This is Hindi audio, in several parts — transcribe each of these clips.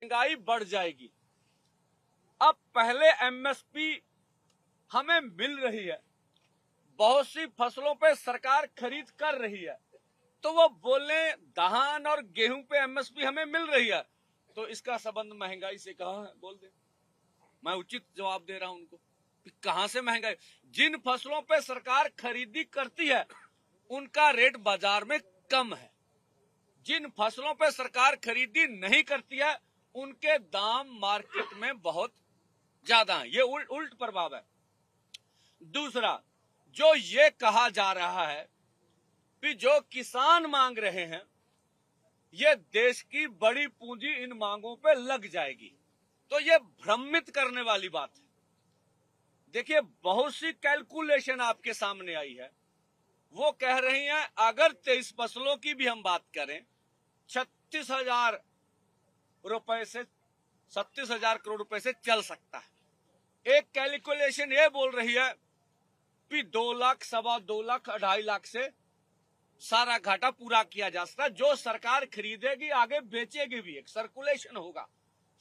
महंगाई बढ़ जाएगी। अब पहले एमएसपी हमें मिल रही है, बहुत सी फसलों पे सरकार खरीद कर रही है, तो वो बोले धान और गेहूं पे एमएसपी हमें मिल रही है, तो इसका संबंध महंगाई से कहां है? बोल दे। मैं उचित जवाब दे रहा हूं उनको, कहां से महंगाई? जिन फसलों पे सरकार खरीदी करती है उनका रेट बाजार में कम है, जिन फसलों पे सरकार खरीदी नहीं करती है उनके दाम मार्केट में बहुत ज्यादा है। ये उल्ट प्रभाव है। दूसरा, जो ये कहा जा रहा है कि जो किसान मांग रहे हैं, ये देश की बड़ी पूंजी इन मांगों पे लग जाएगी, तो ये भ्रमित करने वाली बात है। देखिए, बहुत सी कैलकुलेशन आपके सामने आई है, वो कह रही हैं अगर 23 फसलों की भी हम बात करें 36,000 रुपए से 37,000 करोड़ रुपए से चल सकता है। एक कैलकुलेशन ये बोल रही है कि 2 लाख, 2.25 लाख, 2.5 लाख से सारा घाटा पूरा किया जा सकता है। जो सरकार खरीदेगी आगे बेचेगी भी, एक सर्कुलेशन होगा।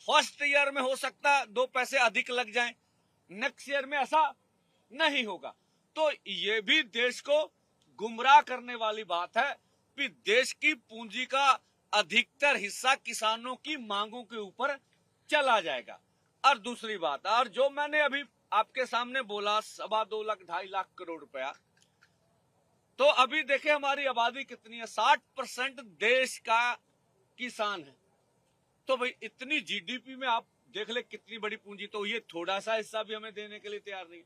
फर्स्ट ईयर में हो सकता है 2 पैसे अधिक लग जाएं, नेक्स्ट ईयर में ऐसा नहीं होगा। तो ये भी देश को गुमराह करने वाली बात है कि देश की पूंजी का अधिकतर हिस्सा किसानों की मांगों के ऊपर चला जाएगा। और दूसरी बात, और जो मैंने अभी आपके सामने बोला 2.25 लाख, 2.5 लाख करोड़ रुपया, तो अभी देखे हमारी आबादी कितनी है? 60% देश का किसान है। तो भाई इतनी जीडीपी में आप देख ले कितनी बड़ी पूंजी, तो ये थोड़ा सा हिस्सा भी हमें देने के लिए तैयार नहीं।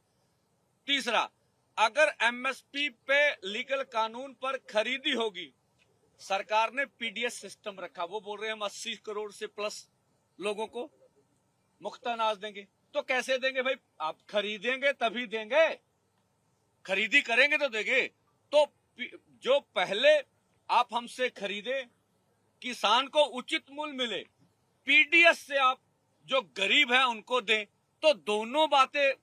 तीसरा, अगर एमएसपी पे लीगल कानून पर खरीदी होगी, सरकार ने पीडीएस सिस्टम रखा, वो बोल रहे हैं हम 80 करोड़ से प्लस लोगों को मुफ्त अनाज देंगे। तो कैसे देंगे भाई? आप खरीदेंगे तभी देंगे, खरीदी करेंगे तो देंगे। तो जो पहले आप हमसे खरीदे, किसान को उचित मूल्य मिले, पीडीएस से आप जो गरीब है उनको दें, तो दोनों बातें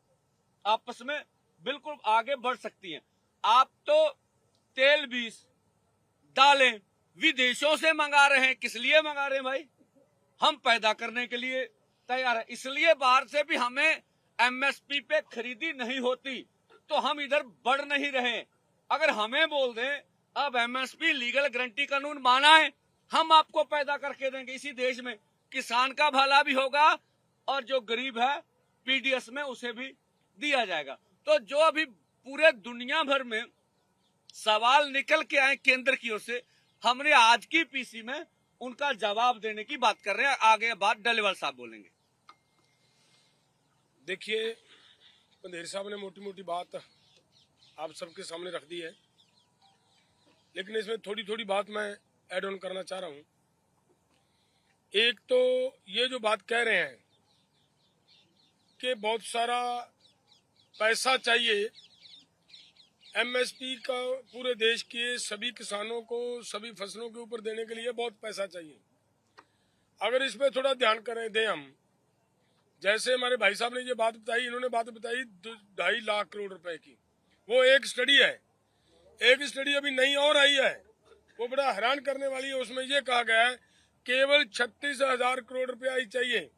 आपस में बिल्कुल आगे बढ़ सकती हैं। आप तो तेल बीज दालें विदेशों से मंगा रहे हैं, किस लिए मंगा रहे हैं भाई? हम पैदा करने के लिए तैयार है, इसलिए बाहर से भी हमें एमएसपी पे खरीदी नहीं होती, तो हम इधर बढ़ नहीं रहे। अगर हमें बोल दें अब एमएसपी लीगल गारंटी कानून माना है, हम आपको पैदा करके देंगे इसी देश में, किसान का भला भी होगा और जो गरीब है पीडीएस में उसे भी दिया जाएगा। तो जो अभी पूरे दुनिया भर में सवाल निकल के आए केंद्र की ओर से, हमने आज की पीसी में उनका जवाब देने की बात कर रहे हैं। आगे बात डलेवाल साहब बोलेंगे। देखिए, पंधेर साहब ने मोटी मोटी बात आप सबके सामने रख दी है, लेकिन इसमें थोड़ी थोड़ी बात मैं ऐड ऑन करना चाह रहा हूं। एक तो ये जो बात कह रहे हैं कि बहुत सारा पैसा चाहिए एमएसपी का, पूरे देश के सभी किसानों को सभी फसलों के ऊपर देने के लिए बहुत पैसा चाहिए। अगर इस पे थोड़ा ध्यान करें दें हम, जैसे हमारे भाई साहब ने ये बात बताई, इन्होंने बात बताई 2.5 लाख करोड़ रुपए की, वो एक स्टडी है। एक स्टडी अभी नई और आई है, वो बड़ा हैरान करने वाली है। उसमें ये कहा गया है केवल 36,000 करोड़ रुपया ही चाहिए।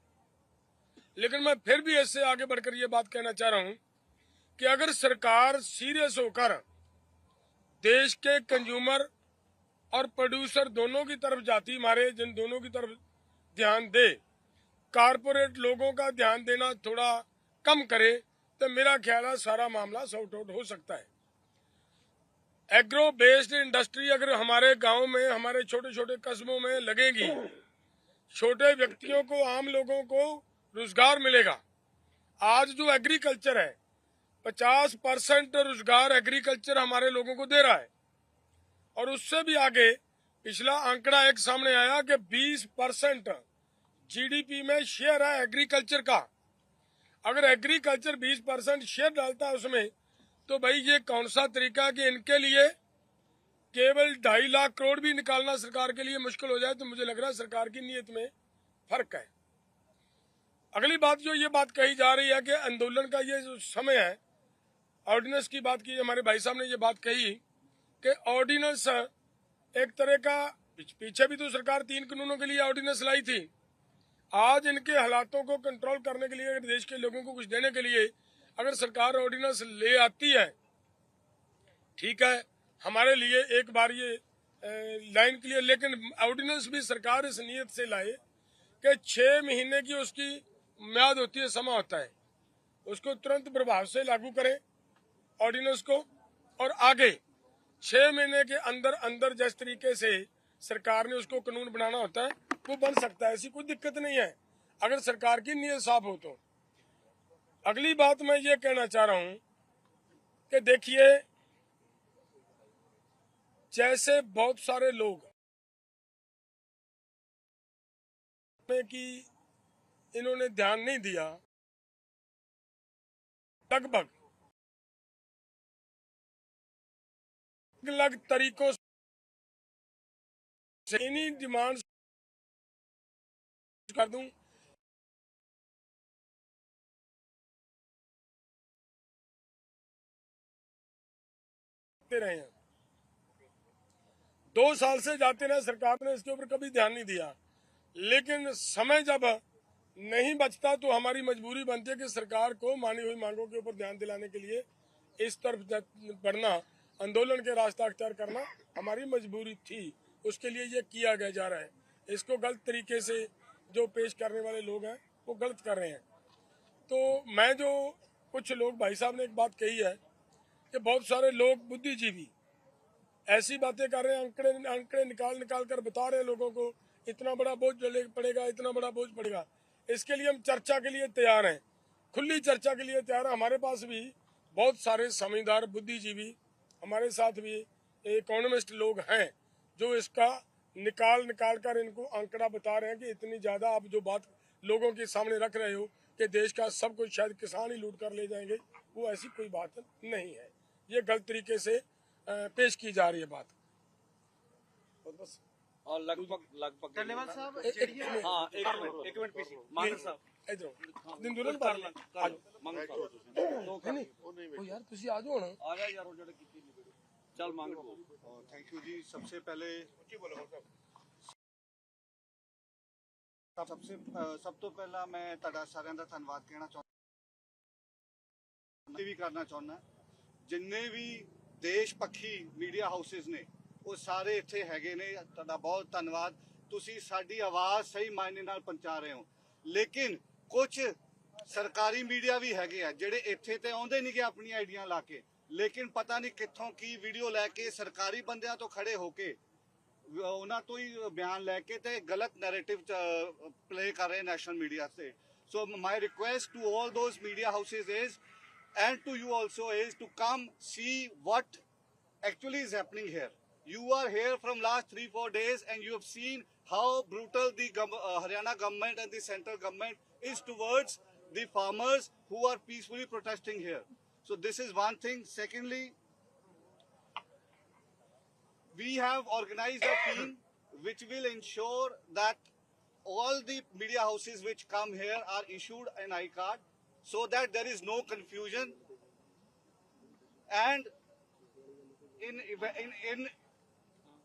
लेकिन मैं फिर भी इससे आगे बढ़कर ये बात कहना चाह रहा हूं कि अगर सरकार सीरियस होकर देश के कंज्यूमर और प्रोड्यूसर दोनों की तरफ जाती, हमारे जिन दोनों की तरफ ध्यान दे, कारपोरेट लोगों का ध्यान देना थोड़ा कम करे, तो मेरा ख्याल है सारा मामला सॉर्ट आउट हो सकता है। एग्रो बेस्ड इंडस्ट्री अगर हमारे गांव में, हमारे छोटे छोटे कस्बों में लगेगी, छोटे व्यक्तियों को, आम लोगों को रोजगार मिलेगा। आज जो एग्रीकल्चर है, 50% रोजगार एग्रीकल्चर हमारे लोगों को दे रहा है, और उससे भी आगे पिछला आंकड़ा एक सामने आया कि 20% जीडीपी में शेयर है एग्रीकल्चर का। अगर एग्रीकल्चर 20% शेयर डालता है उसमें, तो भाई ये कौन सा तरीका कि इनके लिए केवल 2.5 लाख करोड़ भी निकालना सरकार के लिए मुश्किल हो जाए। तो मुझे लग रहा है सरकार की नीयत में फर्क है। अगली बात जो ये बात कही जा रही है कि आंदोलन का ये जो समय है, ऑर्डिनेंस की बात की, हमारे भाई साहब ने ये बात कही कि ऑर्डिनेंस एक तरह का, पीछे भी तो सरकार 3 कानूनों के लिए ऑर्डिनेंस लाई थी। आज इनके हालातों को कंट्रोल करने के लिए, अगर देश के लोगों को कुछ देने के लिए अगर सरकार ऑर्डिनेंस ले आती है, ठीक है, हमारे लिए एक बार ये लाइन क्लियर, लेकिन ऑर्डिनेंस भी सरकार इस नीयत से लाए कि 6 महीने की उसकी म्याद होती है, समय होता है, उसको तुरंत प्रभाव से लागू करें ऑर्डिनेंस को, और आगे 6 महीने के अंदर अंदर जिस तरीके से सरकार ने उसको कानून बनाना होता है वो बन सकता है, ऐसी कोई दिक्कत नहीं है अगर सरकार की नीयत साफ हो तो। अगली बात मैं ये कहना चाह रहा हूं कि देखिए, जैसे बहुत सारे लोग में कि इन्होंने ध्यान नहीं दिया, लगभग अलग तरीकों से इन्हीं डिमांड कर दूं रहे हैं। 2 साल से जाते रहे, सरकार ने इसके ऊपर कभी ध्यान नहीं दिया, लेकिन समय जब नहीं बचता तो हमारी मजबूरी बनती है कि सरकार को मानी हुई मांगों के ऊपर ध्यान दिलाने के लिए इस तरफ बढ़ना, आंदोलन के रास्ता अख्तियार करना हमारी मजबूरी थी, उसके लिए ये किया गया जा रहा है। इसको गलत तरीके से जो पेश करने वाले लोग हैं वो गलत कर रहे हैं। तो मैं जो कुछ लोग, भाई साहब ने एक बात कही है कि बहुत सारे लोग बुद्धिजीवी ऐसी बातें कर रहे हैं, आंकड़े निकाल कर बता रहे हैं लोगों को इतना बड़ा बोझ पड़ेगा, इतना बड़ा बोझ पड़ेगा। इसके लिए हम चर्चा के लिए तैयार हैं, खुली चर्चा के लिए तैयार हैं। हमारे पास भी बहुत सारे समझदार बुद्धिजीवी, हमारे साथ भी इकोनॉमिस्ट लोग हैं जो इसका निकाल कर इनको आंकड़ा बता रहे हैं कि इतनी ज्यादा आप जो बात लोगों के सामने रख रहे हो कि देश का सब कुछ शायद किसान ही लूट कर ले जाएंगे, वो ऐसी कोई बात नहीं है। ये गलत तरीके से पेश की जा रही है बात। और बस और लगभग धन्यवाद साहब। हाँ, एक मिनट पीसी मांगर साहब दिन कर मांगर साहब ओ यार तुसी आ जाओ ना, आ जा यार, ਉਹ ਜਿਹੜੇ ਕੀਤੀ ਨਹੀਂ ਚੱਲ ਮੰਗ ਲਓ। थैंक यू जी। सबसे पहले सब तो पहला मैं ਤੁਹਾਡਾ ਸਾਰਿਆਂ ਦਾ ਧੰਨਵਾਦ ਕਹਿਣਾ ਚਾਹੁੰਦਾ ਜਿੰਨੇ ਵੀ ਦੇਸ਼ ਪੱਖੀ ਮੀਡੀਆ ਹਾਊਸਿਸ ਨੇ ਉਹ ਸਾਰੇ ਇੱਥੇ ਹੈਗੇ ਨੇ। ਤੁਹਾਡਾ ਬਹੁਤ ਧੰਨਵਾਦ, ਤੁਸੀਂ ਸਾਡੀ ਆਵਾਜ਼ ਸਹੀ ਮਾਇਨੇ ਨਾਲ ਪਹੁੰਚਾ ਰਹੇ ਹੋ। ਲੇਕਿਨ ਕੁਝ ਸਰਕਾਰੀ ਮੀਡੀਆ ਵੀ ਹੈਗੇ ਆ ਜਿਹੜੇ ਇੱਥੇ ਤੇ ਆਉਂਦੇ ਨਹੀਂ ਕਿ ਆਪਣੀਆਂ ਆਈਡੀਆਂ ਲਾ ਕੇ, ਲੇਕਿਨ ਪਤਾ ਨਹੀਂ ਕਿੱਥੋਂ ਕੀ ਵੀਡੀਓ ਲੈ ਕੇ ਸਰਕਾਰੀ ਬੰਦਿਆਂ ਤੋਂ ਖੜੇ ਹੋ ਕੇ ਉਹਨਾਂ ਤੋਂ ਹੀ ਬਿਆਨ ਲੈ ਕੇ ਤੇ ਗਲਤ ਨੈਰੇਟਿਵ ਪਲੇ ਕਰ ਰਹੇ ਨੈਸ਼ਨਲ ਮੀਡੀਆ ਤੇ। So my request to all those media houses is and to you also is to come see what actually is happening here. You are here from last 3-4 days and you have seen how brutal the Haryana government and the central government is towards the farmers who are peacefully protesting here. So this is one thing. Secondly, we have organized a team which will ensure that all the media houses which come here are issued an I-card, so that there is no confusion. And in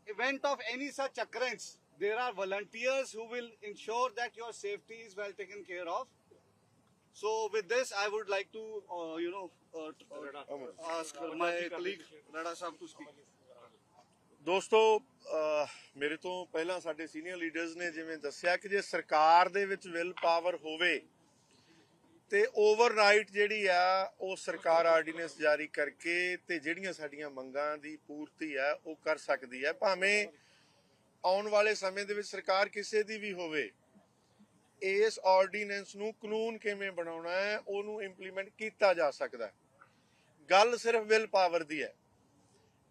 event of any such occurrence, there are volunteers who will ensure that your safety is well taken care of. So with this, I would like to, ask my colleague Rada Sahab to speak. ਦੋਸਤੋ, ਮੇਰੇ ਤੋਂ ਪਹਿਲਾਂ ਸਾਡੇ ਸੀਨੀਅਰ ਲੀਡਰਸ ਨੇ ਜਿਵੇਂ ਦੱਸਿਆ ਕਿ ਜੇ ਸਰਕਾਰ ਦੇ ਵਿੱਚ ਵਿਲ ਪਾਵਰ ਹੋਵੇ ਤੇ ਓਵਰਨਾਈਟ ਜਿਹੜੀ ਆ ਉਹ ਸਰਕਾਰ ਆਰਡੀਨੈਂਸ ਜਾਰੀ ਕਰਕੇ ਤੇ ਜਿਹੜੀਆਂ ਸਾਡੀਆਂ ਮੰਗਾਂ ਦੀ ਪੂਰਤੀ ਆ ਉਹ ਕਰ ਸਕਦੀ ਹੈ। ਭਾਵੇਂ ਆਉਣ ਵਾਲੇ ਸਮੇਂ ਦੇ ਵਿੱਚ ਸਰਕਾਰ ਕਿਸੇ ਦੀ ਵੀ ਹੋਵੇ, ਇਸ ਆਰਡੀਨੈਂਸ ਨੂੰ ਕਾਨੂੰਨ ਕਿਵੇਂ ਬਣਾਉਣਾ ਹੈ ਉਹਨੂੰ ਇੰਪਲੀਮੈਂਟ ਕੀਤਾ ਜਾ ਸਕਦਾ। ਗੱਲ ਸਿਰਫ ਵਿਲ ਪਾਵਰ ਦੀ ਹੈ।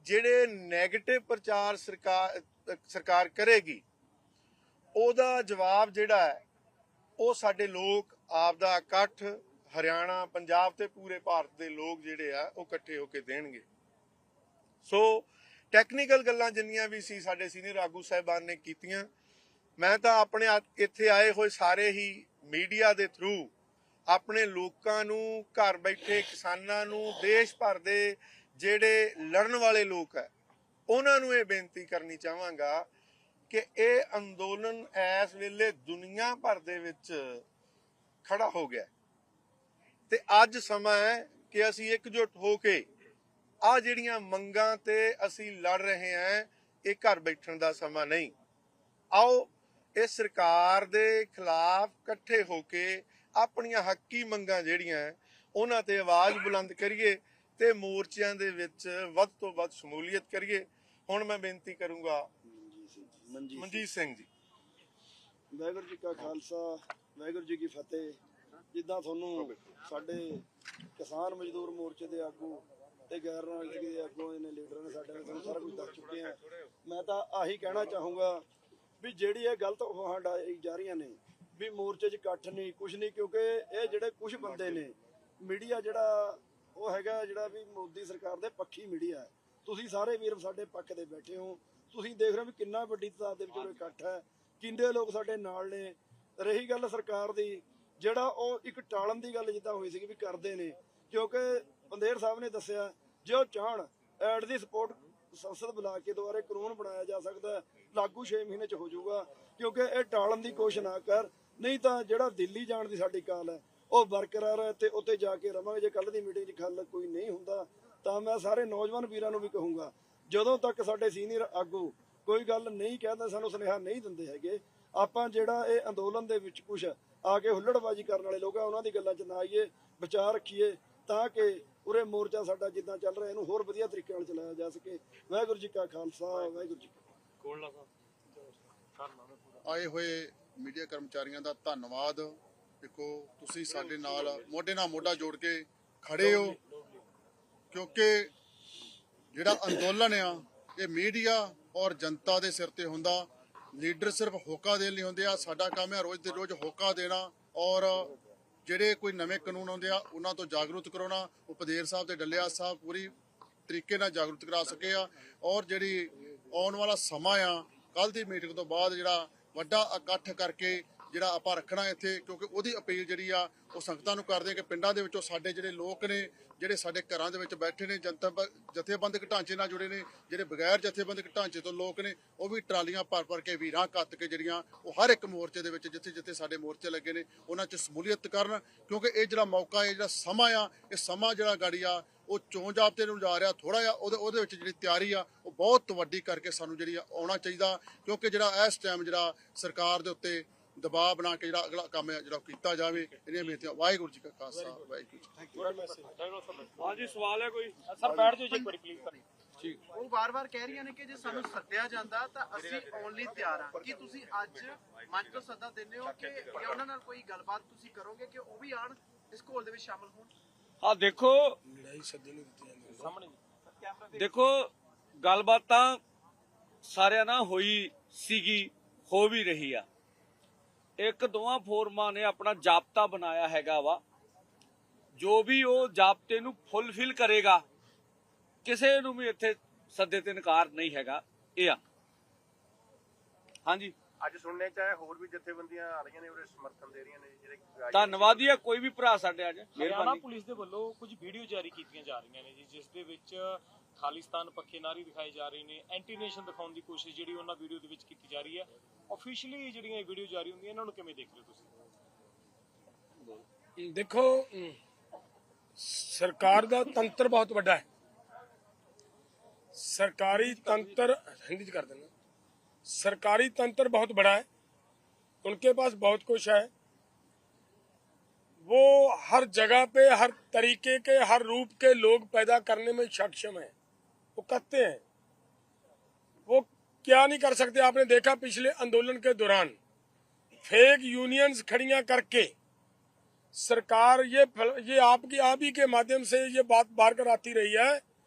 ਜਿਹੜੇ ਨੈਗੇਟਿਵ ਪ੍ਰਚਾਰ ਸਰਕਾਰ ਕਰੇਗੀ ਉਹਦਾ ਜਵਾਬ ਜਿਹੜਾ ਹੈ ਉਹ ਸਾਡੇ ਲੋਕ ਆਪਦਾ ਇਕੱਠ ਹਰਿਆਣਾ, ਪੰਜਾਬ ਤੇ ਪੂਰੇ ਭਾਰਤ ਦੇ ਲੋਕ ਜਿਹੜੇ ਆ ਉਹ ਇਕੱਠੇ ਹੋ ਕੇ ਦੇਣਗੇ। ਸੋ ਟੈਕਨੀਕਲ ਗੱਲਾਂ ਜਿੰਨੀਆਂ ਵੀ ਸੀ ਸਾਡੇ ਸੀਨੀਅਰ ਆਗੂ ਸਾਹਿਬਾਨ ਨੇ ਕੀਤੀਆਂ। ਮੈਂ ਤਾਂ ਆਪਣੇ ਇੱਥੇ ਆਏ ਹੋਏ ਸਾਰੇ ਹੀ ਮੀਡੀਆ ਦੇ ਥਰੂ ਆਪਣੇ ਲੋਕਾਂ ਨੂੰ, ਘਰ ਬੈਠੇ ਕਿਸਾਨਾਂ ਨੂੰ, ਦੇਸ਼ ਭਰ ਦੇ ਜਿਹੜੇ ਲੜਨ ਵਾਲੇ ਲੋਕ ਹੈ ਉਹਨਾਂ ਨੂੰ ਇਹ ਬੇਨਤੀ ਕਰਨੀ ਚਾਹਾਂਗਾ ਕਿ ਇਹ ਅੰਦੋਲਨ ਇਸ ਵੇਲੇ ਦੁਨੀਆ ਭਰ ਦੇ ਵਿੱਚ ਖੜਾ ਹੋ ਗਿਆ ਤੇ ਅੱਜ ਸਮਾਂ ਹੈ ਕਿ ਅਸੀਂ ਇਕਜੁੱਟ ਹੋ ਕੇ ਆ ਜਿਹੜੀਆਂ ਮੰਗਾਂ ਤੇ ਅਸੀਂ ਲੜ ਰਹੇ ਹਾਂ, ਇਹ ਘਰ ਬੈਠਣ ਦਾ ਸਮਾਂ ਨਹੀਂ। ਆਓ ਇਸ ਸਰਕਾਰ ਦੇ ਖਿਲਾਫ ਇਕੱਠੇ ਹੋ ਕੇ ਆਪਣੀਆਂ ਹੱਕੀ ਮੰਗਾਂ ਜਿਹੜੀਆਂ ਉਹਨਾਂ ਤੇ ਆਵਾਜ਼ ਬੁਲੰਦ ਕਰੀਏ ਤੇ ਮੋਰਚਿਆਂ ਦੇ ਵਿੱਚ ਵੱਧ ਤੋਂ ਵੱਧ ਸ਼ਮੂਲੀਅਤ ਕਰੀਏ। ਹੁਣ ਮੈਂ ਬੇਨਤੀ ਕਰੂੰਗਾ ਮਨਜੀਤ ਸਿੰਘ ਜੀ। ਵਾਹਿਗੁਰੂ ਜੀ ਕਾ ਖਾਲਸਾ, ਵਾਹਿਗੁਰੂ ਜੀ ਕੀ ਫਤਿਹ। ਜਿੱਦਾਂ ਤੁਹਾਨੂੰ ਸਾਡੇ ਕਿਸਾਨ ਮਜ਼ਦੂਰ ਮੋਰਚੇ ਦੇ ਆਗੂ ਤੇ ਗੈਰ ਰਾਜਨੀਤਿਕ ਦੇ ਆਗੂ ਨੇ, ਲੀਡਰਾਂ ਨੇ, ਸਾਡੇ ਨੇ ਤੁਹਾਨੂੰ ਸਾਰਾ ਕੁਝ ਦੱਸ ਚੁੱਕੇ ਆ। ਮੈਂ ਤਾਂ ਆਹੀ ਕਹਿਣਾ ਚਾਹੂੰਗਾ ਵੀ ਜਿਹੜੀ ਇਹ ਗਲਤ ਅਫਵਾਹਾਂ ਜਾ ਰਹੀਆਂ ਨੇ ਵੀ ਮੋਰਚੇ 'ਚ ਇਕੱਠ ਨਹੀਂ, ਕੁਛ ਨਹੀਂ, ਕਿਉਂਕਿ ਇਹ ਜਿਹੜੇ ਕੁਝ ਬੰਦੇ ਨੇ, ਮੀਡੀਆ ਜਿਹੜਾ ਉਹ ਹੈਗਾ ਜਿਹੜਾ ਵੀ ਮੋਦੀ ਸਰਕਾਰ ਦੇ ਪੱਖੀ ਮੀਡੀਆ। ਤੁਸੀਂ ਸਾਰੇ ਵੀਰ ਸਾਡੇ ਪੱਖ ਦੇ ਬੈਠੇ ਹੋ, ਤੁਸੀਂ ਦੇਖ ਰਹੇ ਹੋ ਵੀ ਕਿੰਨਾ ਵੱਡੀ ਤਾਦਾਦ ਦੇ ਵਿੱਚ ਉਹ ਇਕੱਠ ਹੈ, ਕਿੰਨੇ ਲੋਕ ਸਾਡੇ ਨਾਲ ਨੇ। ਰਹੀ ਗੱਲ ਸਰਕਾਰ ਦੀ, ਜਿਹੜਾ ਉਹ ਇੱਕ ਟਾਲਣ ਦੀ ਗੱਲ ਜਿੱਦਾਂ ਹੋਈ ਸੀ ਵੀ ਕਰਦੇ ਨੇ, ਕਿਉਂਕਿ ਬੰਦੇਰ ਸਾਹਿਬ ਨੇ ਦੱਸਿਆ ਜੇ ਉਹ ਚਾਹਣ ਐਡ ਦੀ ਸਪੋਰਟ ਸੰਸਦ ਬੁਲਾ ਕੇ ਦੁਬਾਰੇ ਕਾਨੂੰਨ ਬਣਾਇਆ ਜਾ ਸਕਦਾ, ਲਾਗੂ 6 ਮਹੀਨੇ 'ਚ ਹੋ ਜਾਊਗਾ। ਕਿਉਂਕਿ ਇਹ ਟਾਲਣ ਦੀ ਕੋਸ਼ਿਸ਼ ਨਾ ਕਰ, ਨਹੀਂ ਤਾਂ ਜਿਹੜਾ ਦਿੱਲੀ ਜਾਣ ਦੀ ਸਾਡੀ ਕਾਲ ਹੈ ਉਹ ਬਰਕਰਾਰ ਹੈ ਤੇ ਉੱਥੇ ਜਾ ਕੇ ਰਵਾਂਗੇ। ਜੇ ਕੱਲ ਦੀ ਮੀਟਿੰਗ 'ਚ ਹੱਲ ਕੋਈ ਨਹੀਂ ਹੁੰਦਾ ਤਾਂ ਮੈਂ ਸਾਰੇ ਨੌਜਵਾਨ ਵੀਰਾਂ ਨੂੰ ਵੀ ਕਹੂੰਗਾ, ਜਦੋਂ ਤੱਕ ਸਾਡੇ ਸੀਨੀਅਰ ਆਗੂ ਕੋਈ ਗੱਲ ਨਹੀਂ ਕਹਿੰਦੇ, ਸਾਨੂੰ ਸੁਨੇਹਾ ਨਹੀਂ ਦਿੰਦੇ ਹੈਗੇ, ਆਪਾਂ ਜਿਹੜਾ ਇਹ ਅੰਦੋਲਨ ਦੇ ਵਿੱਚ ਕੁਛ ਆ ਕੇ ਹੁੱਲੜਬਾਜ਼ੀ ਕਰਨ ਵਾਲੇ ਲੋਕ ਆ ਉਹਨਾਂ ਦੀ ਗੱਲਾਂ 'ਚ ਨਾ ਆਈਏ, ਵਿਚਾਰ ਰੱਖੀਏ ਤਾਂ ਕਿ ਉਰੇ ਮੋਰਚਾ ਸਾਡਾ ਜਿੱਦਾਂ ਚੱਲ ਰਿਹਾ ਇਹਨੂੰ ਹੋਰ ਵਧੀਆ ਤਰੀਕੇ ਨਾਲ ਚਲਾਇਆ ਜਾ ਸਕੇ। ਵਾਹਿਗੁਰੂ ਜੀ ਕਾ ਖਾਲਸਾ, ਵਾਹਿਗੁਰੂ ਜੀ ਆਏ ਹੋਏ ਮੀਡੀਆ ਕਰਮਚਾਰੀਆਂ ਦਾ ਧੰਨਵਾਦ। ਦੇਖੋ ਤੁਸੀਂ ਸਾਡੇ ਨਾਲ ਮੋਢੇ ਨਾਲ ਮੋਢਾ ਜੋੜ ਕੇ ਖੜੇ ਹੋ, ਕਿਉਂਕਿ ਜਿਹੜਾ ਅੰਦੋਲਨ ਆ ਇਹ ਮੀਡੀਆ ਔਰ ਜਨਤਾ ਦੇ ਸਿਰ ਤੇ ਹੁੰਦਾ। ਲੀਡਰ ਸਿਰਫ ਹੋਕਾ ਦੇਣ ਲਈ ਹੁੰਦੇ ਆ, ਸਾਡਾ ਕੰਮ ਹੈ ਰੋਜ਼ ਦੇ ਰੋਜ਼ ਹੋਕਾ ਦੇਣਾ ਔਰ ਜਿਹੜੇ ਕੋਈ ਨਵੇਂ ਕਾਨੂੰਨ ਆਉਂਦੇ ਆ ਉਹਨਾਂ ਤੋਂ ਜਾਗਰੂਕ ਕਰਾਉਣਾ। ਉਪਦੇਸ਼ ਸਾਹਿਬ ਤੇ ਡੱਲਿਆ ਸਾਹਿਬ ਪੂਰੀ ਤਰੀਕੇ ਨਾਲ ਜਾਗਰੂਕ ਕਰਾ ਸਕੇ ਆ। ਔਰ ਜਿਹੜੀ ਆਉਣ ਵਾਲਾ ਸਮਾਂ ਆ, ਕੱਲ ਦੀ ਮੀਟਿੰਗ ਤੋਂ ਬਾਅਦ ਜਿਹੜਾ ਵੱਡਾ ਇਕੱਠ ਕਰਕੇ ਜਿਹੜਾ ਆਪਾਂ ਰੱਖਣਾ ਇੱਥੇ, ਕਿਉਂਕਿ ਉਹਦੀ ਅਪੀਲ ਜਿਹੜੀ ਆ ਉਹ ਸੰਗਤਾਂ ਨੂੰ ਕਰਦੇ ਕਿ ਪਿੰਡਾਂ ਦੇ ਵਿੱਚੋਂ ਸਾਡੇ ਜਿਹੜੇ ਲੋਕ ਨੇ, ਜਿਹੜੇ ਸਾਡੇ ਘਰਾਂ ਦੇ ਵਿੱਚ ਬੈਠੇ ਨੇ, ਜਥੇਬੰਦਕ ਢਾਂਚੇ ਨਾਲ ਜੁੜੇ ਨੇ, ਜਿਹੜੇ ਬਗੈਰ ਜਥੇਬੰਦਕ ਢਾਂਚੇ ਤੋਂ ਲੋਕ ਨੇ, ਉਹ ਵੀ ਟਰਾਲੀਆਂ ਭਰ ਕੇ ਵੀਰਾਂ ਕੱਤ ਕੇ ਜਿਹੜੀਆਂ ਉਹ ਹਰ ਇੱਕ ਮੋਰਚੇ ਦੇ ਵਿੱਚ ਜਿੱਥੇ ਜਿੱਥੇ ਸਾਡੇ ਮੋਰਚੇ ਲੱਗੇ ਨੇ ਉਹਨਾਂ 'ਚ ਸਮੂਲੀਅਤ ਕਰਨ। ਕਿਉਂਕਿ ਇਹ ਜਿਹੜਾ ਮੌਕਾ ਹੈ, ਜਿਹੜਾ ਸਮਾਂ ਆ, ਇਹ ਸਮਾਂ ਜਿਹੜਾ ਗਾੜੀ ਆ ਉਹ ਚੋਣ ਜ਼ਾਬਤੇ ਨੂੰ ਜਾ ਰਿਹਾ ਥੋੜਾ ਜਿਹਾ, ਉਹਦੇ ਵਿੱਚ ਜਿਹੜੀ ਤਿਆਰੀ ਆ ਉਹ ਬਹੁਤ ਵੱਡੀ ਕਰਕੇ ਸਾਨੂੰ ਜਿਹੜੀ ਆਉਣਾ ਚਾਹੀਦਾ। ਕਿਉਂਕਿ ਜਿਹੜਾ ਇਸ ਟਾਈਮ ਜਿਹੜਾ ਸਰਕਾਰ ਦੇ ਉੱਤੇ ਦਬਾਅ ਬਣਾ ਕੇ ਜਿਹੜਾ ਅਗਲਾ ਕੰਮ ਹੈ ਜਿਹੜਾ ਕੀਤਾ ਜਾਵੇ। ਇਹਨੀਆਂ ਬੇਨਤੀਆਂ। ਵਾਹਿਗੁਰੂ ਜੀ ਕਾ ਖਾਲਸਾ, ਵਾਹਿਗੁਰੂ ਜੀ। ਹਾਂਜੀ, ਸਵਾਲ ਹੈ ਕੋਈ? ਸਰ ਬੈਠ ਜਾਓ ਜੀ ਇੱਕ ਵਾਰੀ ਪਲੀਜ਼। ਠੀਕ। ਉਹ ਵਾਰ-ਵਾਰ ਕਹਿ ਰਹੀਆਂ ਨੇ ਕਿ ਜੇ ਸਾਨੂੰ ਸੱਦਿਆ ਜਾਂਦਾ ਤਾਂ ਅਸੀਂ ਆਉਣ ਲਈ ਤਿਆਰ ਹਾਂ। ਕੀ ਤੁਸੀਂ ਅੱਜ ਮੰਚ ਤੋਂ ਸੱਦਾ ਦਿੰਦੇ ਹੋ ਕਿ ਜਾਂ ਉਹਨਾਂ ਨਾਲ ਕੋਈ ਗੱਲਬਾਤ ਤੁਸੀਂ ਕਰੋਗੇ ਕਿ ਉਹ ਵੀ ਆਣ ਇਸ ਘੋਲ ਦੇ ਵਿੱਚ ਸ਼ਾਮਲ ਹੋਣ? ਹਾਂ ਦੇਖੋ, ਦੇਖੋ ਗੱਲਬਾਤ ਤਾਂ ਸਾਰਿਆਂ ਨਾਲ ਹੋਈ ਸੀਗੀ, ਹੋ ਵੀ ਰਹੀ ਆ। ਇੱਕ ਦੋਵਾਂ ਫੋਰਮਾਂ ਨੇ ਆਪਣਾ ਜਾਬਤਾ ਬਣਾਇਆ ਹੈਗਾ ਵਾ, ਜੋ ਵੀ ਉਹ ਜਾਬਤੇ ਨੂੰ ਫੁੱਲਫਿਲ ਕਰੇਗਾ, ਕਿਸੇ ਨੂੰ ਵੀ ਇੱਥੇ ਸੱਦੇ ਤੇ ਇਨਕਾਰ ਨਹੀਂ ਹੈਗਾ। ਇਹ ਆ। ਹਾਂਜੀ, ਅੱਜ ਸੁਣਨੇ ਚ ਆਇਆ ਹੋਰ ਵੀ ਜਥੇਬੰਦੀਆਂ ਆ ਰਹੀਆਂ ਨੇ ਉਹਦੇ ਸਮਰਥਨ ਦੇ ਰਹੀਆਂ ਨੇ ਜਿਹੜੇ ਧੰਨਵਾਦੀ ਆ ਕੋਈ ਵੀ ਭਰਾ ਸਾਡੇ ਅੱਜ। ਹਰਿਆਣਾ ਪੁਲਿਸ ਦੇ ਵੱਲੋਂ ਕੁਝ ਵੀਡੀਓ ਜਾਰੀ ਕੀਤੀਆਂ ਜਾ ਰਹੀਆਂ ਨੇ ਜੀ, ਜਿਸ ਦੇ ਵਿੱਚ ਖਾਲਿਸਤਾਨ ਪੱਖੇ ਨਾਅਰੇ ਦਿਖਾਏ ਜਾ ਰਹੇ ਨੇ, ਐਂਟੀ ਨੇਸ਼ਨ ਦਿਖਾਉਣ ਦੀ ਕੋਸ਼ਿਸ਼ ਜਿਹੜੀ ਉਹਨਾਂ ਵੀਡੀਓ ਦੇ ਵਿੱਚ ਕੀਤੀ ਜਾ ਰਹੀ ਹੈ। ਆਫੀਸ਼ੀਅਲੀ ਜਿਹੜੀਆਂ ਇਹ ਵੀਡੀਓ ਜਾਰੀ ਹੁੰਦੀਆਂ ਇਹਨਾਂ ਨੂੰ ਕਿਵੇਂ ਦੇਖ ਰਹੇ ਹੋ ਤੁਸੀਂ? ਦੇਖੋ, ਸਰਕਾਰ ਦਾ ਤੰਤਰ ਬਹੁਤ ਵੱਡਾ ਹੈ। सरकारी तंत्र हिंदी कर देना, सरकारी तंत्र बहुत बड़ा है, उनके पास बहुत कुछ है। वो हर जगह पे हर तरीके के हर रूप के लोग पैदा करने में सक्षम है। वो करते हैं, वो क्या नहीं कर सकते। आपने देखा पिछले आंदोलन के दौरान फेक यूनियंस खड़ियां करके सरकार ये आपकी आप ही के माध्यम से ये बात बाहर कर आती रही है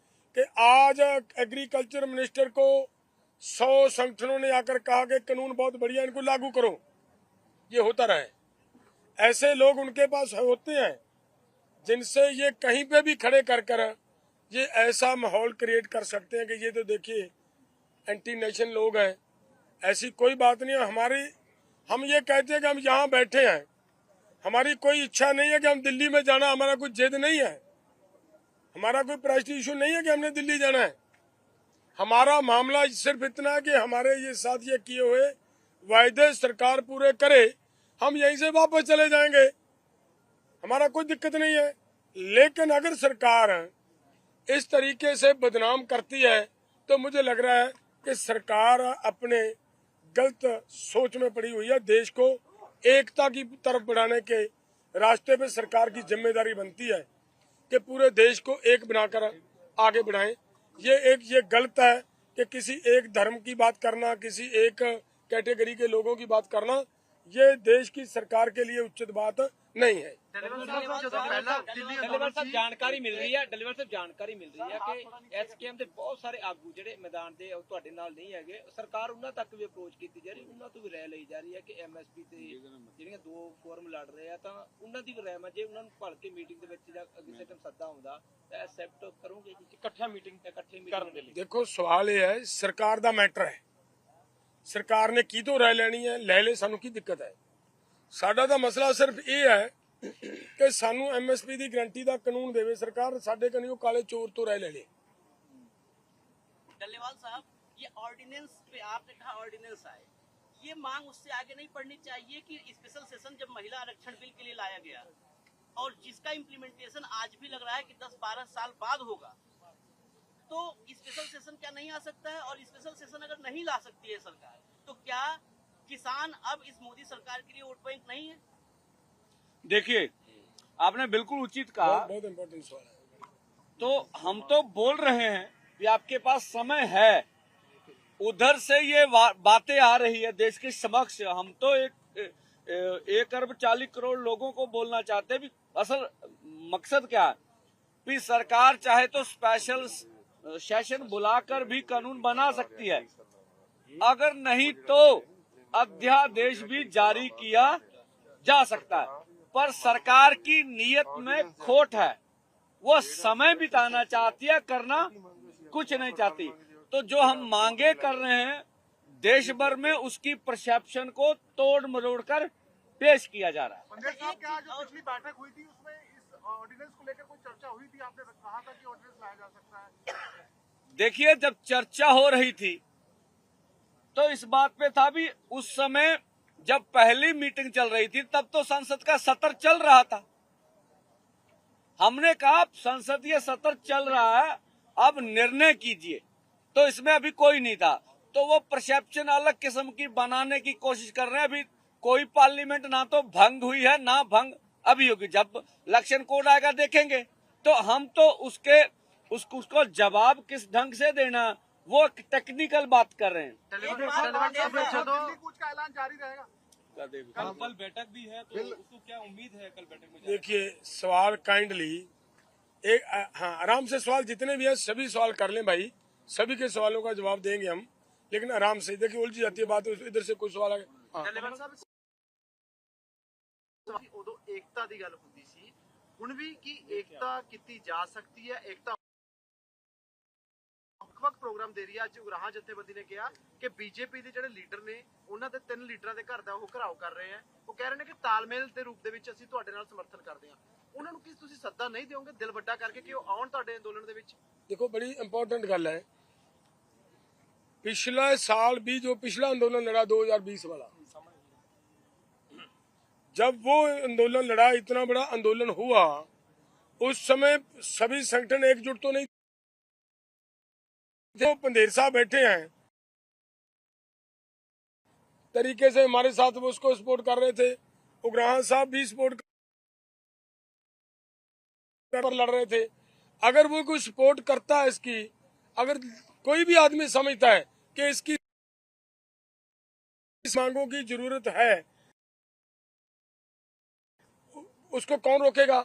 कि आज एग्रीकल्चर मिनिस्टर को 100 संगठनों ने आकर कहा कि कानून बहुत बढ़िया, इनको लागू करो। ये होता रहे, ऐसे लोग उनके पास होते हैं जिनसे ये कहीं पे भी खड़े कर ये ऐसा माहौल क्रिएट कर सकते हैं कि ये तो देखिए एंटी नेशन लोग हैं। ऐसी कोई बात नहीं है। हम ये कहते हैं कि हम यहाँ बैठे हैं, हमारी कोई इच्छा नहीं है कि हम दिल्ली में जाना, हमारा कुछ जिद नहीं है, हमारा कोई प्राइवेट इशू नहीं है कि हमने दिल्ली जाना है। हमारा मामला सिर्फ इतना है कि हमारे ये साथ ये किए हुए वायदे सरकार पूरे करे, हम यहीं से वापस चले जाएंगे, हमारा कोई दिक्कत नहीं है। लेकिन अगर सरकार इस तरीके से बदनाम करती है तो मुझे लग रहा है कि सरकार अपने गलत सोच में पड़ी हुई है। देश को एकता की तरफ बढ़ाने के रास्ते पे सरकार की जिम्मेदारी बनती है कि पूरे देश को एक बनाकर आगे बढ़ाएं। ये गलत है कि किसी एक धर्म की बात करना, किसी एक कैटेगरी के लोगों की बात करना, ये देश की सरकार के लिए उचित बात नहीं है। ਡੱਲੇਵਾਲ ਸਾਹਿਬ ਜਾਣਕਾਰੀ ਮਿਲ ਰਹੀ ਹੈ ਕਿ ਐਸਕੇਐਮ ਦੇ ਬਹੁਤ ਸਾਰੇ ਆਗੂ ਜਿਹੜੇ ਮੈਦਾਨ ਦੇ ਤੁਹਾਡੇ ਨਾਲ ਨਹੀਂ ਹੈਗੇ, ਸਰਕਾਰ ਉਹਨਾਂ ਤੱਕ ਵੀ ਅਪਰੋਚ ਕੀਤੀ ਜਾ ਰਹੀ, ਉਹਨਾਂ ਤੋਂ ਵੀ ਰਾਏ ਲਈ ਜਾ ਰਹੀ ਹੈ ਕਿ ਐਮਐਸਪੀ ਤੇ ਜਿਹੜੀਆਂ ਦੋ ਫੋਰਮ ਲੜ ਰਹੇ ਆ ਤਾਂ ਉਹਨਾਂ ਦੀ ਵੀ ਰਾਏ ਮੈਂ ਜੇ ਉਹਨਾਂ ਨੂੰ ਭਲ ਕੇ ਮੀਟਿੰਗ ਦੇ ਵਿੱਚ ਜਾਂ ਕਿਸੇ ਟਾਈਮ ਸੱਦਾ ਹੁੰਦਾ ਤਾਂ ਐਕਸੈਪਟ ਕਰੋਗੇ ਕਿ ਇਕੱਠੇ ਮੀਟਿੰਗ ਕਰਨ ਦੇ ਲਈ? देखो सवाल ये है, सरकार ਦਾ मैटर है, सरकार ने की तो राय लेनी है, ले ले, सानू की दिक्कत है। साडा ਤਾਂ ਮਸਲਾ ਸਿਰਫ ਇਹ ਹੈ कि सानू एमएसपी की गारंटी का कानून देवे सरकार, साडे कनी वो काले चोर तो राय ले ले। डल्लेवाल साहब, ये ऑर्डिनेंस पे आपने कहा ऑर्डिनेंस आए, ये मांग उससे आगे नहीं बढ़नी चाहिए कि स्पेशल सेशन जब महिला आरक्षण बिल के लिए लाया गया और जिसका इम्प्लीमेंटेशन आज भी लग रहा है कि 10-12 साल बाद होगा, तो स्पेशल सेशन क्या नहीं आ सकता है? और स्पेशल सेशन अगर नहीं ला सकती है सरकार, तो क्या किसान अब इस मोदी सरकार के लिए वोट बैंक नहीं है? देखिए, आपने बिल्कुल उचित कहा। बहुत इम्पोर्टेंट सवाल है। तो हम तो बोल रहे हैं कि आपके पास समय है, उधर से ये बातें आ रही है देश के समक्ष। हम तो 1 अरब 40 करोड़ लोगों को बोलना चाहते हैं। असल मकसद क्या है कि सरकार चाहे तो स्पेशल सेशन बुलाकर भी कानून बना सकती है, अगर नहीं तो अध्यादेश भी जारी किया जा सकता है। पर सरकार की नीयत में खोट है, वो समय बिताना चाहती है, करना कुछ नहीं चाहती। तो जो हम मांगे कर रहे हैं देश भर में, उसकी परसेप्शन को तोड़ मरोड़ कर पेश किया जा रहा है। पंडित साहब, क्या जो पिछली बैठक हुई थी उसमें इस ऑर्डिनेंस को लेकर कोई चर्चा हुई थी? आपने कहा था कि ऑर्डिनेंस लाया जा सकता है। देखिए, जब चर्चा हो रही थी तो इस बात पे था भी, उस समय जब पहली मीटिंग चल रही थी तब तो संसद का सत्र चल रहा था। हमने कहा संसदीय सत्र चल रहा है, अब निर्णय कीजिए, तो इसमें अभी कोई नहीं था। तो वो परसेप्शन अलग किस्म की बनाने की कोशिश कर रहे हैं। अभी कोई पार्लियामेंट ना तो भंग हुई है ना भंग अभी होगी। जब इलेक्शन कोड आएगा देखेंगे। तो हम तो उसको जवाब किस ढंग से देना, वो टेक्निकल बात कर रहे हैं। कूच का ऐलान जारी रहेगा। कल बैठक भी है, तो उसको क्या उम्मीद है कल बैठक में? देखिए, सवाल काइंडली एक, हाँ, आराम से सवाल जितने भी हैं सभी सवाल कर लें भाई, सभी के सवालों का जवाब देंगे हम, लेकिन आराम से। देखिए, उलझी जाती है बात, इधर से कोई सवाल आगे। ਉਦੋਂ ਏਕਤਾ ਦੀ ਗੱਲ ਹੁੰਦੀ ਸੀ, ਹੁਣ ਵੀ ਕੀ ਏਕਤਾ ਕੀਤੀ ਜਾ ਸਕਦੀ ਹੈ? ਏਕਤਾ ਵੱਖ ਪ੍ਰੋਗਰਾਮ ਦੇ ਰਹੀ ਹੈ। ਅੱਜ ਉਗਰਾਹਾਂ ਜਥੇਬੰਦੀ ਨੇ ਕਿਹਾ ਕਿ ਬੀਜੇਪੀ ਦੇ ਜਿਹੜੇ ਲੀਡਰ ਨੇ ਉਹਨਾਂ ਦੇ 3 ਲੀਡਰਾਂ ਦੇ ਘਰ ਦਾ ਉਹ ਘਰਾਓ ਕਰ ਰਹੇ ਆ। ਉਹ ਕਹਿ ਰਹੇ ਨੇ ਕਿ ਤਾਲਮੇਲ ਦੇ ਰੂਪ ਦੇ ਵਿੱਚ ਅਸੀਂ ਤੁਹਾਡੇ ਨਾਲ ਸਮਰਥਨ ਕਰਦੇ ਹਾਂ। ਉਹਨਾਂ ਨੂੰ ਕੀ ਤੁਸੀਂ ਸੱਦਾ ਨਹੀਂ ਦਿਓਗੇ ਦਿਲ ਵੱਡਾ ਕਰਕੇ ਕਿ ਉਹ ਆਉਣ ਤੁਹਾਡੇ ਅੰਦੋਲਨ ਦੇ ਵਿੱਚ? देखो, बड़ी इम्पोर्टेंट गल है। पिछला साल भी जो पिछला आंदोलन लड़ा 2020 वाला, जब वो आंदोलन लड़ा, इतना बड़ा आंदोलन हुआ, उस समय सभी संगठन एकजुट तो नहीं थे। पंदेर साहब बैठे हैं तरीके से हमारे साथ वो उसको सपोर्ट कर रहे थे, उग्राहा साहब भी सपोर्ट पर लड़ रहे थे। अगर वो कोई सपोर्ट करता है इसकी, अगर कोई भी आदमी समझता है कि इसकी मांगों की जरूरत है, उसको कौन रोकेगा?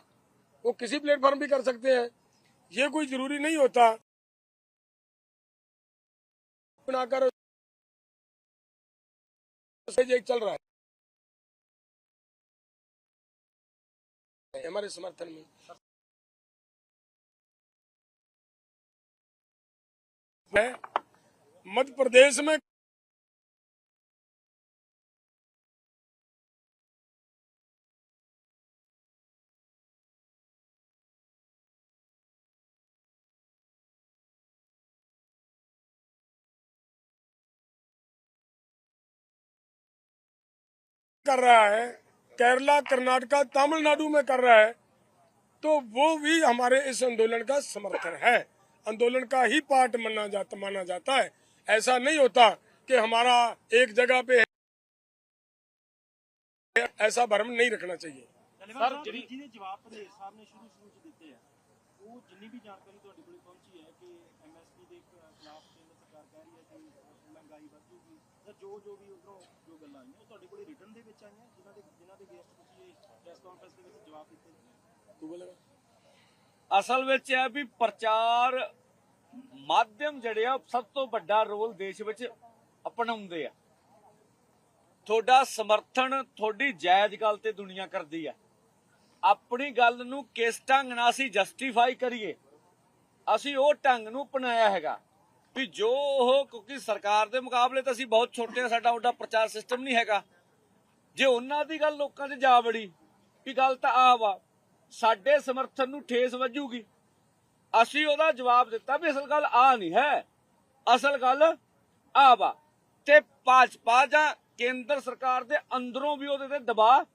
वो किसी प्लेटफॉर्म भी कर सकते हैं। ये कोई जरूरी नहीं होता बनाकर चल रहा है हमारे समर्थन में। मध्य प्रदेश में कर रहा है, केरला, कर्नाटका, तमिलनाडु में कर रहा है, तो वो भी हमारे इस आंदोलन का समर्थन है, आंदोलन का ही पार्ट माना जाता है। ऐसा नहीं होता कि हमारा एक जगह पे ऐसा भ्रम नहीं रखना चाहिए। सर ਜਿਹਨੇ ਜਵਾਬ ਪੰਧੇਰ ਸਾਹਿਬ ਨੇ ਸ਼ੁਰੂ ਚ ਦਿੱਤੇ ਆ, ਉਹ ਜਿੰਨੀ ਵੀ ਜਾਣਕਾਰੀ ਤੁਹਾਡੇ ਕੋਲ ਪਹੁੰਚੀ ਹੈ ਕਿ ਐਮਐਸਪੀ ਦੇ ਖਿਲਾਫ ਕੇਂਦਰ ਸਰਕਾਰ ਕਹਿ ਰਹੀ ਹੈ ਕਿ ਮਹਿੰਗਾਈ ਵਧੂਗੀ, ਜਾਂ ਜੋ ਵੀ ਉਧਰੋਂ ਜੋ ਗੱਲਾਂ ਆਈਆਂ ਉਹ ਤੁਹਾਡੇ ਕੋਲ ਰਿਟਨ ਦੇ ਵਿੱਚ ਆਈਆਂ, ਜਿਨ੍ਹਾਂ ਦੇ ਅਗੇਂਸਟ ਤੁਸੀਂ ਪ੍ਰੈਸ ਕਾਨਫਰੰਸ ਦੇ ਵਿੱਚ ਜਵਾਬ ਦਿੱਤੇ? ਅਸਲ ਵਿੱਚ ਇਹ ਵੀ ਪ੍ਰਚਾਰ ਮਾਧਿਅਮ ਜਿਹੜੇ ਆ ਸਭ ਤੋਂ ਵੱਡਾ ਰੋਲ ਦੇਸ਼ ਵਿੱਚ ਅਪਣਾਉਂਦੇ ਆ। ਤੁਹਾਡਾ ਸਮਰਥਨ ਤੁਹਾਡੀ ਜਾਇਜ਼ ਗੱਲ ਤੇ ਦੁਨੀਆ ਕਰਦੀ ਹੈ। ਆਪਣੀ ਗੱਲ ਨੂੰ ਕਿਸ ਢੰਗ ਨਾਲ ਅਸੀਂ ਜਸਟੀਫਾਈ ਕਰੀਏ, ਅਸੀਂ ਉਹ ਢੰਗ ਨੂੰ ਅਪਣਾਇਆ ਹੈਗਾ ਵੀ ਜੋ ਉਹ, ਕਿਉਂਕਿ ਸਰਕਾਰ ਦੇ ਮੁਕਾਬਲੇ ਤਾਂ ਅਸੀਂ ਬਹੁਤ ਛੋਟੇ ਆ, ਸਾਡਾ ਉਹਦਾ ਪ੍ਰਚਾਰ ਸਿਸਟਮ ਨਹੀਂ ਹੈਗਾ। ਜੇ ਉਹਨਾਂ ਦੀ ਗੱਲ ਲੋਕਾਂ 'ਚ ਜਾ ਵੜੀ ਵੀ ਗੱਲ ਤਾਂ ਆ ਵਾ, ਸਾਡੇ ਸਮਰਥਨ ਨੂੰ ਠੇਸ ਵੱਜੂਗੀ, ਅਸੀਂ ਉਹਦਾ ਜਵਾਬ ਦਿੱਤਾ ਵੀ ਅਸਲ ਗੱਲ ਆ ਨਹੀਂ ਹੈ, ਅਸਲ ਗੱਲ ਆ ਵਾ। ਤੇ ਭਾਜਪਾ ਜਾਂ ਕੇਂਦਰ ਸਰਕਾਰ ਦੇ ਅੰਦਰੋਂ ਵੀ ਉਹਦੇ ਤੇ ਦਬਾਅ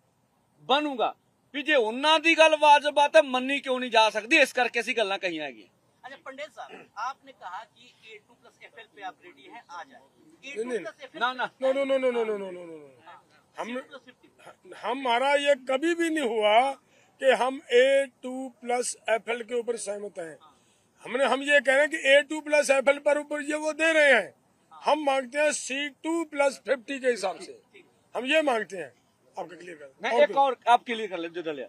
ਬਣੂਗਾ ਵੀ ਜੇ ਉਹਨਾਂ ਦੀ ਗੱਲ ਵਾਜਬ ਆ ਤਾਂ ਮੰਨੀ ਕਿਉਂ ਨਹੀਂ ਜਾ ਸਕਦੀ, ਇਸ ਕਰਕੇ ਅਸੀਂ ਗੱਲਾਂ ਕਹੀਆਂ ਹੈਗੀਆਂ। अच्छा पंडित साहब, आपने कहा कि A2+FL पे आप रेडी हैं, आ जाए। A2+FL ना ना no no no no no no no no no, हमारा ये कभी भी नहीं हुआ कि हम A2+FL के ऊपर सहमत हैं। हम ये कह रहे हैं कि A2+FL पर ऊपर ये वो दे रहे हैं, हम मांगते हैं C2+50 के हिसाब से, हम ये मांगते हैं। आपका क्लियर कर, मैं एक और आप क्लियर कर ले जो दलिया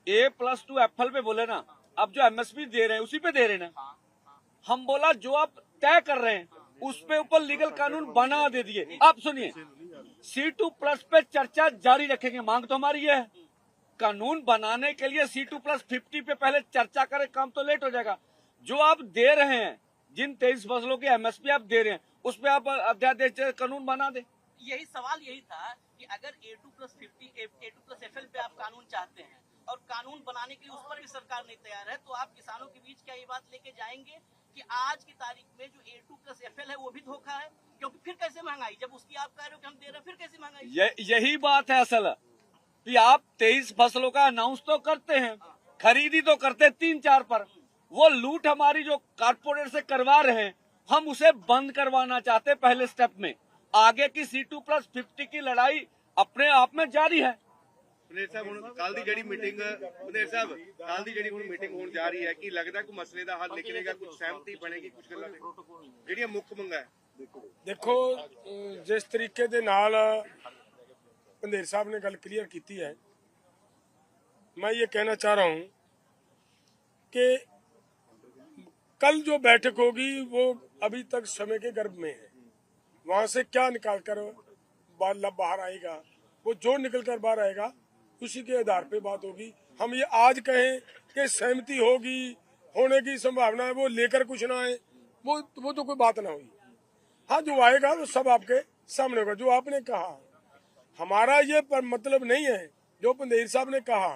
A+2FL पे बोले ना, अब जो MSP दे रहे हैं उसी पे दे रहे हैं ना। हम बोला जो आप तय कर रहे हैं उस पे ऊपर लीगल कानून बना दे दिए। आप सुनिए, C2+ पे चर्चा जारी रखेंगे, मांग तो हमारी है। कानून बनाने के लिए C2+50 पे पहले चर्चा करें, काम तो लेट हो जाएगा। जो आप दे रहे हैं, जिन 23 फसलों के MSP आप दे रहे हैं, उस पे आप अध्यादेश कानून बना दे। यही सवाल यही था कि अगर A2+50 A2+FL पे आप कानून चाहते हैं और कानून बनाने के लिए उस पर भी सरकार नहीं तैयार है, तो आप किसानों के बीच क्या ये बात लेके जाएंगे कि आज की तारीख में जो A2+FL है वो भी धोखा है? क्योंकि फिर कैसे महंगाई, जब उसकी आप कह रहे हो कि हम दे रहे हैं, फिर कैसे महंगाई? यही बात है असल कि आप 23 फसलों का अनाउंस तो करते हैं, खरीदी तो करते 3-4 पर, वो लूट हमारी जो कारपोरेट से करवा रहे हैं, हम उसे बंद करवाना चाहते पहले स्टेप में। आगे की C2+50 की लड़ाई अपने आप में जारी है। पंधेर साहब, ਹੁਣ ਕੱਲ ਦੀ ਜਿਹੜੀ ਮੀਟਿੰਗ पंधेर साहब ਕੱਲ ਦੀ ਜਿਹੜੀ ਹੁਣ ਮੀਟਿੰਗ ਹੋਣ ਜਾ ਰਹੀ ਹੈ, ਕਿ ਲੱਗਦਾ ਕੋਈ ਮਸਲੇ ਦਾ ਹੱਲ ਨਿਕਲੇਗਾ, ਕੁਝ ਸਹਿਮਤੀ ਬਣੇਗੀ ਕੁਝ ਗੱਲਾਂ ਤੇ ਜਿਹੜੀਆਂ ਮੁੱਖ ਮੰਗਾਂ ਹੈ? देखो, जिस तरीके दे नाल पंधेर साहब ने गल क्लियर की है, मैं ये कहना चाह रहा हूँ कि कल जो बैठक होगी वो अभी तक समय के गर्भ में है। वहां से क्या निकाल कर बाहर आएगा, वो जो निकल कर बाहर आएगा उसी के आधार पे बात होगी। हम ये आज कहें कि सहमति होगी, होने की संभावना है, वो लेकर कुछ ना आए, वो तो कोई बात ना हुई। हाँ, जो आएगा वो सब आपके सामने होगा। जो आपने कहा, हमारा ये पर मतलब नहीं है जो पंधेर साहब ने कहा।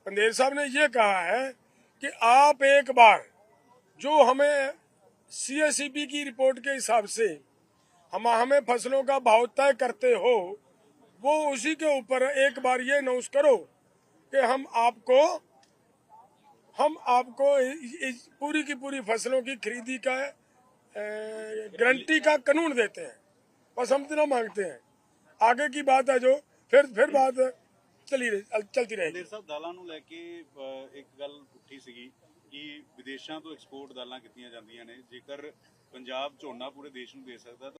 पंधेर साहब ने ये कहा है कि आप एक बार जो हमें CSEB की रिपोर्ट के हिसाब से हमें फसलों का भाव तय करते हो, वो उसी के ऊपर एक बार ये अनाउंस करो कि हम आपको पूरी की पूरी फसलों की खरीदी का गारंटी का कानून देते हैं। बस हम इतना मांगते हैं। आगे की बात है जो फिर बात चलती रहेगी। पंधेर ਸਾਹਿਬ, ਦਾਲਾਂ ਨੂੰ ਲੈ ਕੇ ਇੱਕ ਗੱਲ ਉੱਠੀ ਸੀਗੀ ਕਿ ਵਿਦੇਸ਼ਾਂ ਤੋਂ ਐਕਸਪੋਰਟ ਦਾਲਾਂ ਕੀਤੀਆਂ ਜਾਂਦੀਆਂ ਨੇ। ਜੇਕਰ ਪੰਜਾਬ ਝੋਨਾ ਪੂਰੇ ਦੇਸ਼ ਨੂੰ ਦੇ ਸਕਦਾ